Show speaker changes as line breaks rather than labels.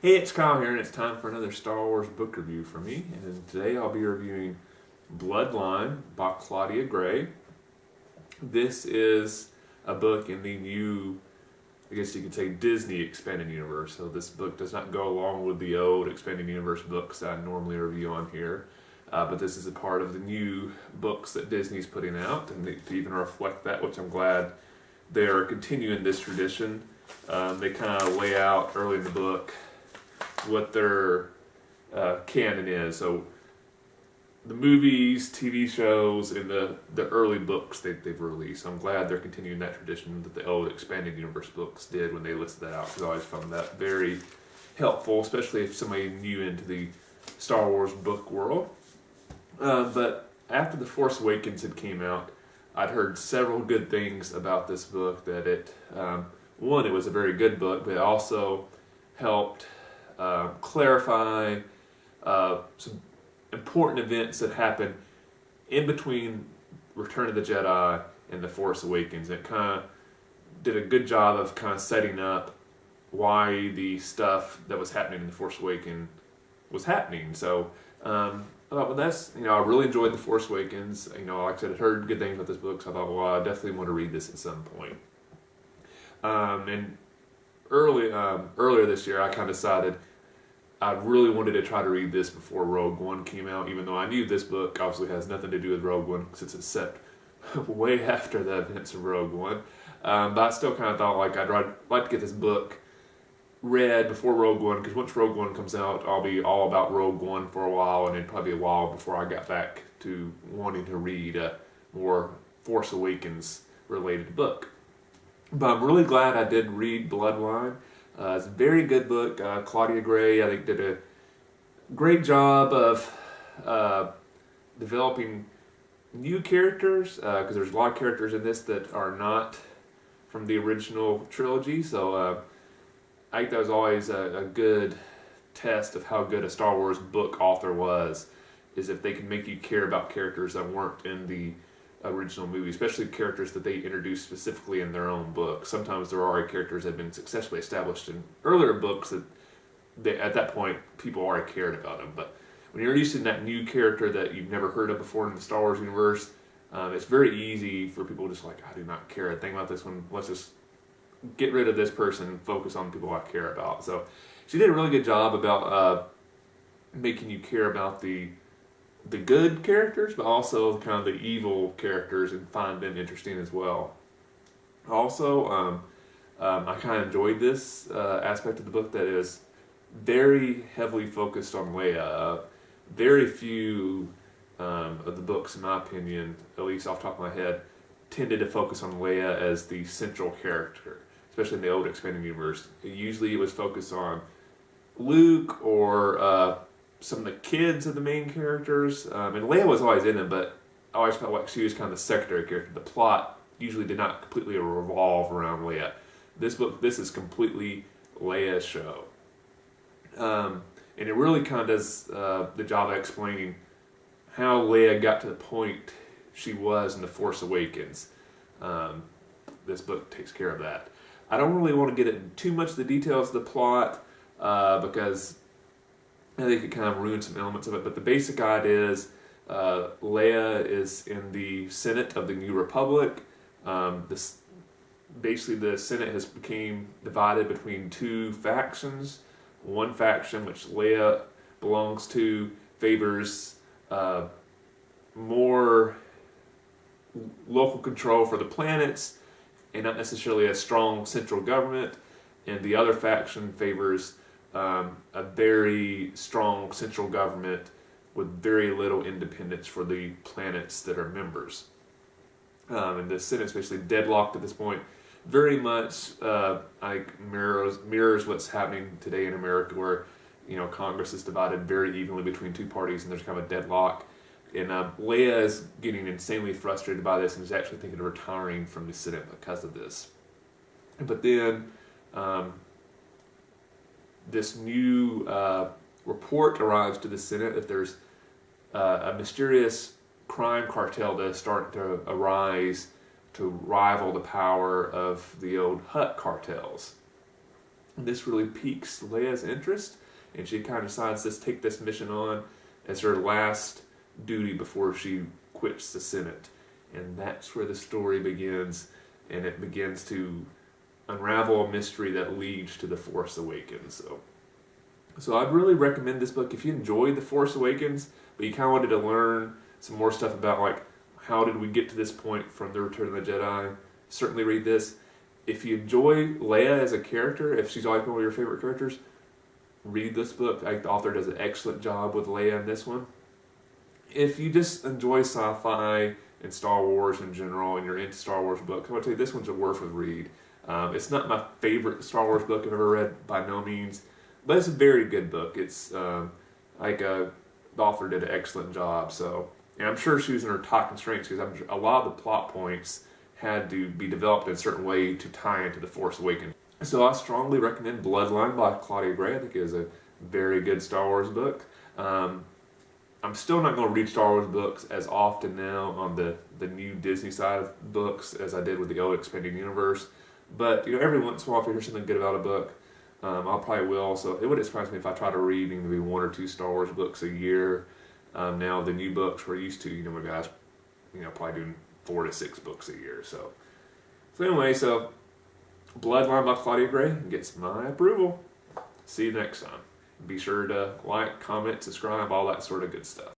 Hey, it's Kyle here, and it's time for another Star Wars book review for me. And today I'll be reviewing Bloodline by Claudia Gray. This is a book in the new, I guess you could say, Disney Expanded Universe. So this book does not go along with the old Expanded Universe books that I normally review on here. But this is a part of the new books that Disney's putting out, and to even reflect that, which I'm glad they are continuing this tradition. They kind of lay out early in the book what their canon is. So the movies, TV shows, and the early books they've released. I'm glad they're continuing that tradition that the old Expanded Universe books did when they listed that out, because I always found that very helpful, especially if somebody new into the Star Wars book world. But after The Force Awakens had came out, I'd heard several good things about this book. That it was a very good book, but it also helped clarify some important events that happened in between Return of the Jedi and The Force Awakens. It kind of did a good job of kind of setting up why the stuff that was happening in The Force Awakens was happening. So, well, that's, I really enjoyed The Force Awakens. Like I said, I'd heard good things about this book, so I thought, well, I definitely want to read this at some point. And earlier this year, I kind of decided I really wanted to try to read this before Rogue One came out, even though I knew this book obviously has nothing to do with Rogue One since it's set way after the events of Rogue One. But I still kind of thought I'd like to get this book read before Rogue One, because once Rogue One comes out, I'll be all about Rogue One for a while, and it'd probably be a while before I got back to wanting to read a more Force Awakens related book. But I'm really glad I did read Bloodline. It's a very good book. Claudia Gray, I think, did a great job of developing new characters, because there's a lot of characters in this that are not from the original trilogy. So I think that was always a good test of how good a Star Wars book author was, is if they can make you care about characters that weren't in the original movie, especially characters that they introduced specifically in their own book. Sometimes there are characters that have been successfully established in earlier books that at that point people already cared about them. But when you're introducing that new character that you've never heard of before in the Star Wars universe, it's very easy for people to just I do not care a thing about this one. Let's just get rid of this person and focus on the people I care about. So she did a really good job about making you care about the good characters, but also kind of the evil characters, and find them interesting as well. Also, I kind of enjoyed this aspect of the book that is very heavily focused on Leia. Very few of the books, in my opinion, at least off the top of my head, tended to focus on Leia as the central character, especially in the old Expanded Universe. Usually it was focused on Luke or some of the kids of the main characters, and Leia was always in them, but I always felt like she was kind of the secondary character. The plot usually did not completely revolve around Leia. This is completely Leia's show, and it really kind of does the job of explaining how Leia got to the point she was in The Force Awakens. This book takes care of that. I don't really want to get into too much of the details of the plot, because I think it kind of ruins some elements of it, but the basic idea is Leia is in the Senate of the New Republic. Basically, the Senate has become divided between two factions. One faction, which Leia belongs to, favors more local control for the planets and not necessarily a strong central government, and the other faction favors a very strong central government with very little independence for the planets that are members. And the Senate's basically deadlocked at this point. Very much, mirrors what's happening today in America, where Congress is divided very evenly between two parties, and there's kind of a deadlock. And Leia is getting insanely frustrated by this, and is actually thinking of retiring from the Senate because of this. But then this new report arrives to the Senate that there's a mysterious crime cartel that is starting to arise to rival the power of the old Hutt cartels. This really piques Leia's interest, and she kind of decides to take this mission on as her last duty before she quits the Senate. And that's where the story begins, and it begins to unravel a mystery that leads to The Force Awakens. So I'd really recommend this book if you enjoyed The Force Awakens, but you kind of wanted to learn some more stuff about, like, how did we get to this point from The Return of the Jedi. Certainly read this. If you enjoy Leia as a character, if she's like one of your favorite characters, read this book. The author does an excellent job with Leia in this one. If you just enjoy sci-fi and Star Wars in general, and you're into Star Wars books, I would tell you this one's a worth a read. It's not my favorite Star Wars book I've ever read by no means, but it's a very good book. It's the author did an excellent job. So, and I'm sure she was in her time constraints because a lot of the plot points had to be developed in a certain way to tie into The Force Awakens. So I strongly recommend Bloodline by Claudia Gray. I think it is a very good Star Wars book. I'm still not going to read Star Wars books as often now on the new Disney side of books as I did with the old Expanded Universe. But every once in a while, if I hear something good about a book, I'll probably will. So it wouldn't surprise me if I try to read maybe 1 or 2 Star Wars books a year. Now the new books we're used to, my guys, probably doing 4 to 6 books a year. So anyway, Bloodline by Claudia Gray gets my approval. See you next time. Be sure to like, comment, subscribe, all that sort of good stuff.